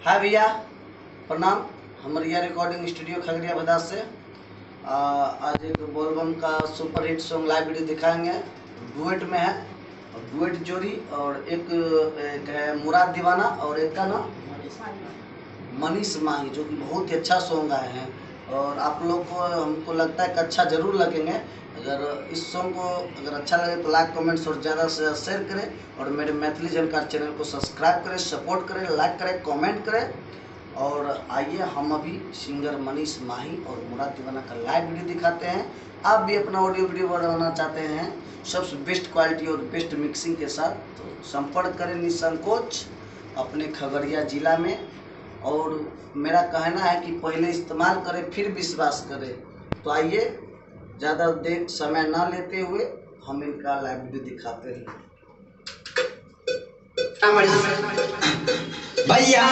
हाय भैया, प्रणाम। हम रिया रिकॉर्डिंग स्टूडियो खगड़िया भदास से आज एक बोलबम का super hit song live video दिखाएंगे। डुएट में है, और डुएट जोड़ी, और एक है मुराद दीवाना और एक का नाम मनीष माही, जो कि बहुत ही अच्छा सॉन्ग आए हैं। और आप लोग को हमको लगता है कि अच्छा ज़रूर लगेंगे। अगर इस सॉन्ग को अगर अच्छा लगे तो लाइक कमेंट्स और ज़्यादा से ज़्यादा शेयर करें, और मेरे मैथिली झनकार चैनल को सब्सक्राइब करें, सपोर्ट करें, लाइक करें, कमेंट करें। और आइए हम अभी सिंगर मनीष माही और मुराद दीवाना का लाइव वीडियो दिखाते हैं। आप भी अपना ऑडियो वीडियो बनाना चाहते हैं सबसे बेस्ट क्वालिटी और बेस्ट मिक्सिंग के साथ, तो संपर्क करें निसंकोच अपने खगड़िया जिला में। और मेरा कहना है कि पहले इस्तेमाल करें फिर विश्वास करें। तो आइए ज़्यादा देर समय ना लेते हुए हम इनका लाइव वीडियो दिखाते हैं। भैया